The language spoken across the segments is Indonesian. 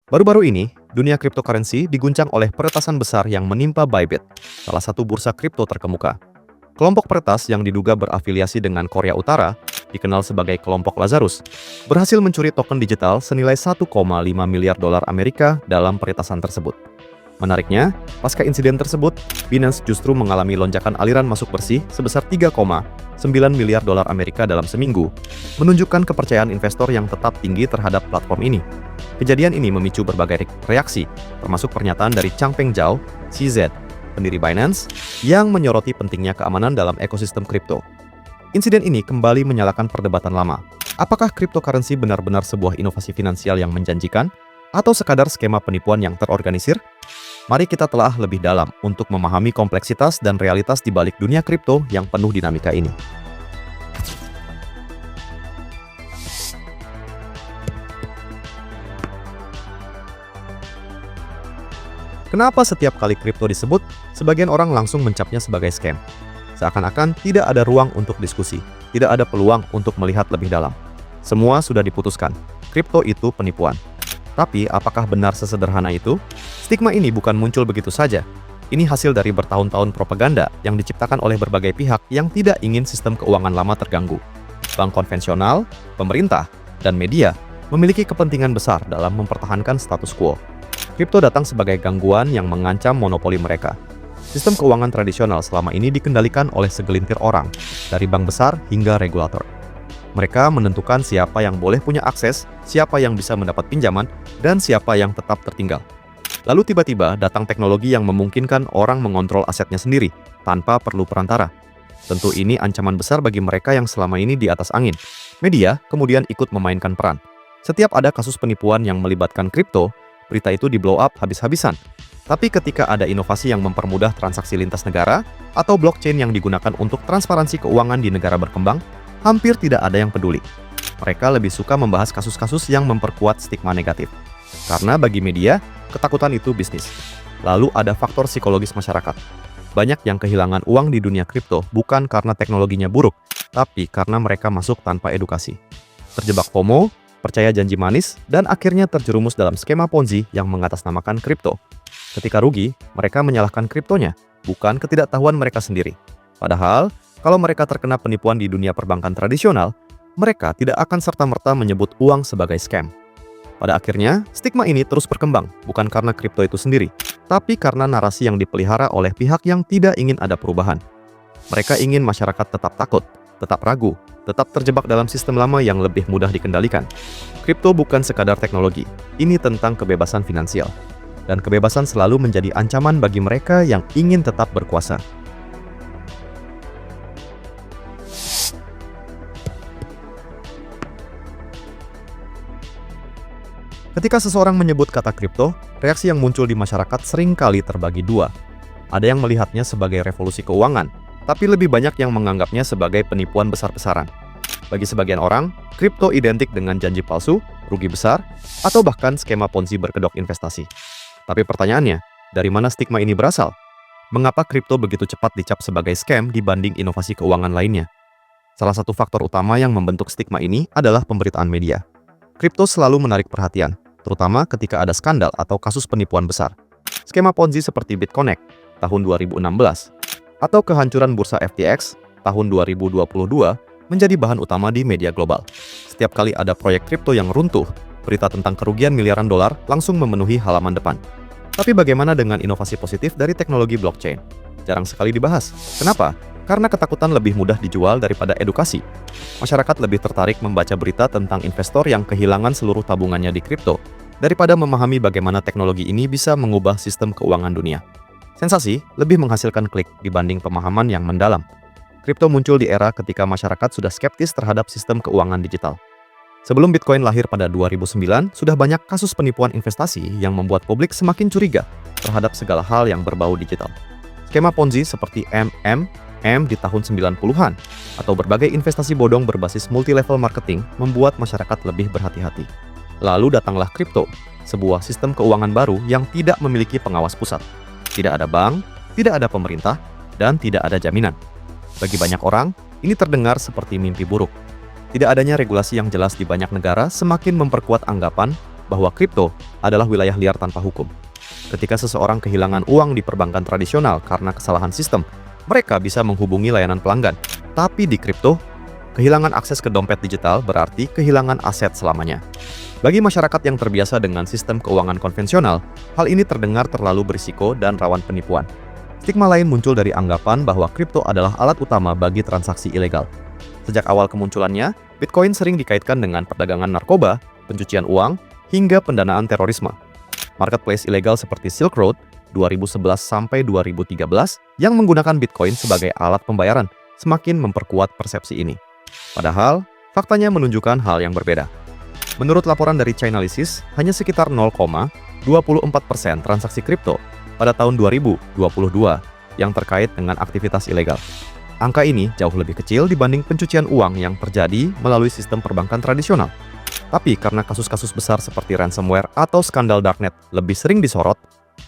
Baru-baru ini, dunia cryptocurrency diguncang oleh peretasan besar yang menimpa Bybit, salah satu bursa kripto terkemuka. Kelompok peretas yang diduga berafiliasi dengan Korea Utara, dikenal sebagai kelompok Lazarus, berhasil mencuri token digital senilai 1,5 miliar dolar Amerika dalam peretasan tersebut. Menariknya, pasca insiden tersebut, Binance justru mengalami lonjakan aliran masuk bersih sebesar 3,9 miliar dolar Amerika dalam seminggu, menunjukkan kepercayaan investor yang tetap tinggi terhadap platform ini. Kejadian ini memicu berbagai reaksi, termasuk pernyataan dari Changpeng Zhao, CZ, pendiri Binance, yang menyoroti pentingnya keamanan dalam ekosistem kripto. Insiden ini kembali menyalakan perdebatan lama. Apakah cryptocurrency benar-benar sebuah inovasi finansial yang menjanjikan, atau sekadar skema penipuan yang terorganisir? Mari kita telah lebih dalam untuk memahami kompleksitas dan realitas di balik dunia kripto yang penuh dinamika ini. Kenapa setiap kali kripto disebut, sebagian orang langsung mencapnya sebagai scam? Seakan-akan tidak ada ruang untuk diskusi, tidak ada peluang untuk melihat lebih dalam. Semua sudah diputuskan, kripto itu penipuan. Tapi apakah benar sesederhana itu? Stigma ini bukan muncul begitu saja. Ini hasil dari bertahun-tahun propaganda yang diciptakan oleh berbagai pihak yang tidak ingin sistem keuangan lama terganggu. Bank konvensional, pemerintah, dan media memiliki kepentingan besar dalam mempertahankan status quo. Kripto datang sebagai gangguan yang mengancam monopoli mereka. Sistem keuangan tradisional selama ini dikendalikan oleh segelintir orang, dari bank besar hingga regulator. Mereka menentukan siapa yang boleh punya akses, siapa yang bisa mendapat pinjaman, dan siapa yang tetap tertinggal. Lalu tiba-tiba datang teknologi yang memungkinkan orang mengontrol asetnya sendiri, tanpa perlu perantara. Tentu ini ancaman besar bagi mereka yang selama ini di atas angin. Media kemudian ikut memainkan peran. Setiap ada kasus penipuan yang melibatkan kripto, berita itu di-blow up habis-habisan. Tapi ketika ada inovasi yang mempermudah transaksi lintas negara, atau blockchain yang digunakan untuk transparansi keuangan di negara berkembang, hampir tidak ada yang peduli. Mereka lebih suka membahas kasus-kasus yang memperkuat stigma negatif. Karena bagi media, ketakutan itu bisnis. Lalu ada faktor psikologis masyarakat. Banyak yang kehilangan uang di dunia kripto bukan karena teknologinya buruk, tapi karena mereka masuk tanpa edukasi. Terjebak FOMO, percaya janji manis, dan akhirnya terjerumus dalam skema Ponzi yang mengatasnamakan kripto. Ketika rugi, mereka menyalahkan kriptonya, bukan ketidaktahuan mereka sendiri. Padahal, kalau mereka terkena penipuan di dunia perbankan tradisional, mereka tidak akan serta-merta menyebut uang sebagai scam. Pada akhirnya, stigma ini terus berkembang, bukan karena kripto itu sendiri, tapi karena narasi yang dipelihara oleh pihak yang tidak ingin ada perubahan. Mereka ingin masyarakat tetap takut, tetap ragu, tetap terjebak dalam sistem lama yang lebih mudah dikendalikan. Kripto bukan sekadar teknologi, ini tentang kebebasan finansial. Dan kebebasan selalu menjadi ancaman bagi mereka yang ingin tetap berkuasa. Ketika seseorang menyebut kata kripto, reaksi yang muncul di masyarakat seringkali terbagi dua. Ada yang melihatnya sebagai revolusi keuangan, tapi lebih banyak yang menganggapnya sebagai penipuan besar-besaran. Bagi sebagian orang, kripto identik dengan janji palsu, rugi besar, atau bahkan skema Ponzi berkedok investasi. Tapi pertanyaannya, dari mana stigma ini berasal? Mengapa kripto begitu cepat dicap sebagai scam dibanding inovasi keuangan lainnya? Salah satu faktor utama yang membentuk stigma ini adalah pemberitaan media. Kripto selalu menarik perhatian, terutama ketika ada skandal atau kasus penipuan besar. Skema Ponzi seperti BitConnect tahun 2016 atau kehancuran bursa FTX tahun 2022 menjadi bahan utama di media global. Setiap kali ada proyek kripto yang runtuh, berita tentang kerugian miliaran dolar langsung memenuhi halaman depan. Tapi bagaimana dengan inovasi positif dari teknologi blockchain? Jarang sekali dibahas. Kenapa? Karena ketakutan lebih mudah dijual daripada edukasi. Masyarakat lebih tertarik membaca berita tentang investor yang kehilangan seluruh tabungannya di kripto, daripada memahami bagaimana teknologi ini bisa mengubah sistem keuangan dunia. Sensasi lebih menghasilkan klik dibanding pemahaman yang mendalam. Kripto muncul di era ketika masyarakat sudah skeptis terhadap sistem keuangan digital. Sebelum Bitcoin lahir pada 2009, sudah banyak kasus penipuan investasi yang membuat publik semakin curiga terhadap segala hal yang berbau digital. Skema Ponzi seperti di tahun 90-an, atau berbagai investasi bodong berbasis multi-level marketing membuat masyarakat lebih berhati-hati. Lalu datanglah kripto, sebuah sistem keuangan baru yang tidak memiliki pengawas pusat. Tidak ada bank, tidak ada pemerintah, dan tidak ada jaminan. Bagi banyak orang, ini terdengar seperti mimpi buruk. Tidak adanya regulasi yang jelas di banyak negara semakin memperkuat anggapan bahwa kripto adalah wilayah liar tanpa hukum. Ketika seseorang kehilangan uang di perbankan tradisional karena kesalahan sistem, mereka bisa menghubungi layanan pelanggan. Tapi di kripto, kehilangan akses ke dompet digital berarti kehilangan aset selamanya. Bagi masyarakat yang terbiasa dengan sistem keuangan konvensional, hal ini terdengar terlalu berisiko dan rawan penipuan. Stigma lain muncul dari anggapan bahwa kripto adalah alat utama bagi transaksi ilegal. Sejak awal kemunculannya, Bitcoin sering dikaitkan dengan perdagangan narkoba, pencucian uang, hingga pendanaan terorisme. Marketplace ilegal seperti Silk Road 2011 sampai 2013 yang menggunakan Bitcoin sebagai alat pembayaran semakin memperkuat persepsi ini. Padahal, faktanya menunjukkan hal yang berbeda. Menurut laporan dari Chainalysis, hanya sekitar 0,24% transaksi kripto pada tahun 2022 yang terkait dengan aktivitas ilegal. Angka ini jauh lebih kecil dibanding pencucian uang yang terjadi melalui sistem perbankan tradisional. Tapi karena kasus-kasus besar seperti ransomware atau skandal darknet lebih sering disorot,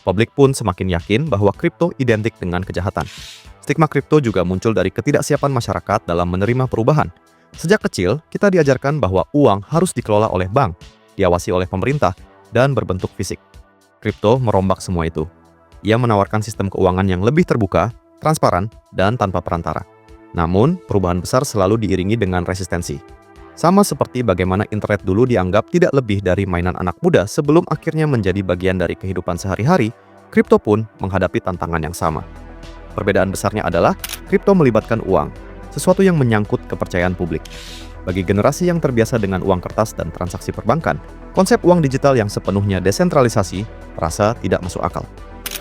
publik pun semakin yakin bahwa kripto identik dengan kejahatan. Stigma kripto juga muncul dari ketidaksiapan masyarakat dalam menerima perubahan. Sejak kecil, kita diajarkan bahwa uang harus dikelola oleh bank, diawasi oleh pemerintah, dan berbentuk fisik. Kripto merombak semua itu. Ia menawarkan sistem keuangan yang lebih terbuka, transparan, dan tanpa perantara. Namun, perubahan besar selalu diiringi dengan resistensi. Sama seperti bagaimana internet dulu dianggap tidak lebih dari mainan anak muda sebelum akhirnya menjadi bagian dari kehidupan sehari-hari, kripto pun menghadapi tantangan yang sama. Perbedaan besarnya adalah, kripto melibatkan uang, sesuatu yang menyangkut kepercayaan publik. Bagi generasi yang terbiasa dengan uang kertas dan transaksi perbankan, konsep uang digital yang sepenuhnya desentralisasi terasa tidak masuk akal.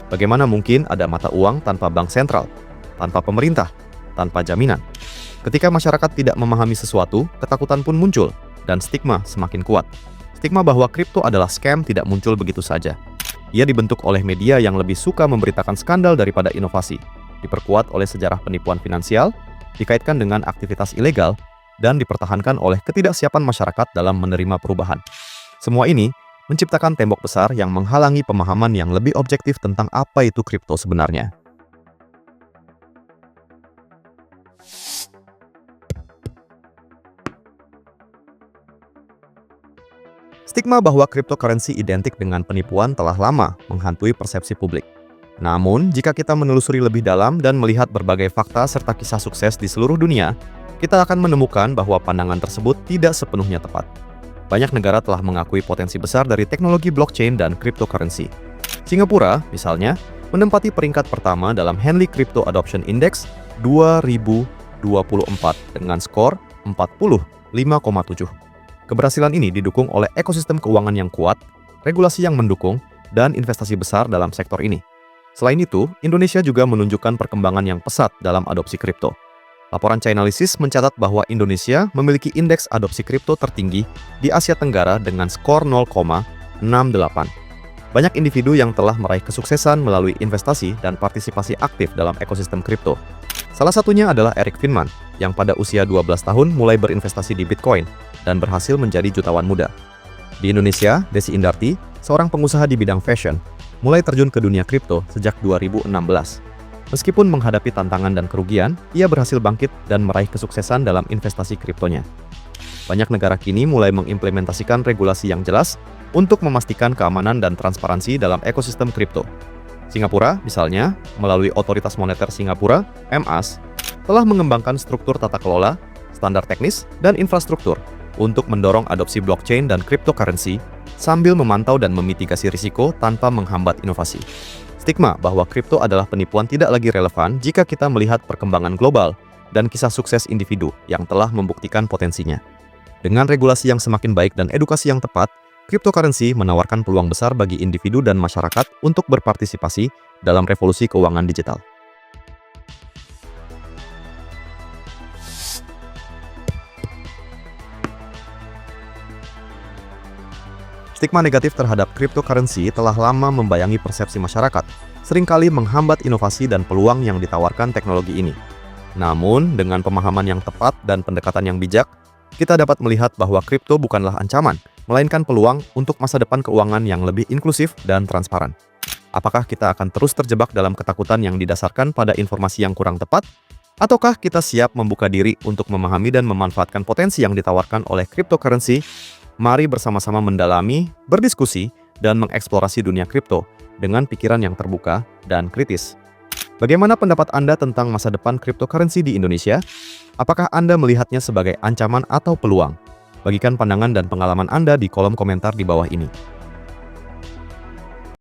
Bagaimana mungkin ada mata uang tanpa bank sentral, tanpa pemerintah, tanpa jaminan? Ketika masyarakat tidak memahami sesuatu, ketakutan pun muncul, dan stigma semakin kuat. Stigma bahwa kripto adalah scam tidak muncul begitu saja. Ia dibentuk oleh media yang lebih suka memberitakan skandal daripada inovasi, diperkuat oleh sejarah penipuan finansial, dikaitkan dengan aktivitas ilegal, dan dipertahankan oleh ketidaksiapan masyarakat dalam menerima perubahan. Semua ini menciptakan tembok besar yang menghalangi pemahaman yang lebih objektif tentang apa itu kripto sebenarnya. Stigma bahwa cryptocurrency identik dengan penipuan telah lama menghantui persepsi publik. Namun, jika kita menelusuri lebih dalam dan melihat berbagai fakta serta kisah sukses di seluruh dunia, kita akan menemukan bahwa pandangan tersebut tidak sepenuhnya tepat. Banyak negara telah mengakui potensi besar dari teknologi blockchain dan cryptocurrency. Singapura, misalnya, menempati peringkat pertama dalam Henley Crypto Adoption Index 2024 dengan skor 45,7. Keberhasilan ini didukung oleh ekosistem keuangan yang kuat, regulasi yang mendukung, dan investasi besar dalam sektor ini. Selain itu, Indonesia juga menunjukkan perkembangan yang pesat dalam adopsi kripto. Laporan Chainalysis mencatat bahwa Indonesia memiliki indeks adopsi kripto tertinggi di Asia Tenggara dengan skor 0,68. Banyak individu yang telah meraih kesuksesan melalui investasi dan partisipasi aktif dalam ekosistem kripto. Salah satunya adalah Eric Finman, yang pada usia 12 tahun mulai berinvestasi di Bitcoin dan berhasil menjadi jutawan muda. Di Indonesia, Desi Indarti, seorang pengusaha di bidang fashion, mulai terjun ke dunia kripto sejak 2016. Meskipun menghadapi tantangan dan kerugian, ia berhasil bangkit dan meraih kesuksesan dalam investasi kriptonya. Banyak negara kini mulai mengimplementasikan regulasi yang jelas untuk memastikan keamanan dan transparansi dalam ekosistem kripto. Singapura, misalnya, melalui Otoritas Moneter Singapura, MAS, telah mengembangkan struktur tata kelola, standar teknis, dan infrastruktur untuk mendorong adopsi blockchain dan cryptocurrency sambil memantau dan memitigasi risiko tanpa menghambat inovasi. Stigma bahwa kripto adalah penipuan tidak lagi relevan jika kita melihat perkembangan global dan kisah sukses individu yang telah membuktikan potensinya. Dengan regulasi yang semakin baik dan edukasi yang tepat, cryptocurrency menawarkan peluang besar bagi individu dan masyarakat untuk berpartisipasi dalam revolusi keuangan digital. Stigma negatif terhadap cryptocurrency telah lama membayangi persepsi masyarakat, seringkali menghambat inovasi dan peluang yang ditawarkan teknologi ini. Namun, dengan pemahaman yang tepat dan pendekatan yang bijak, kita dapat melihat bahwa kripto bukanlah ancaman, melainkan peluang untuk masa depan keuangan yang lebih inklusif dan transparan. Apakah kita akan terus terjebak dalam ketakutan yang didasarkan pada informasi yang kurang tepat? Ataukah kita siap membuka diri untuk memahami dan memanfaatkan potensi yang ditawarkan oleh cryptocurrency? Mari bersama-sama mendalami, berdiskusi, dan mengeksplorasi dunia kripto dengan pikiran yang terbuka dan kritis. Bagaimana pendapat Anda tentang masa depan cryptocurrency di Indonesia? Apakah Anda melihatnya sebagai ancaman atau peluang? Bagikan pandangan dan pengalaman Anda di kolom komentar di bawah ini.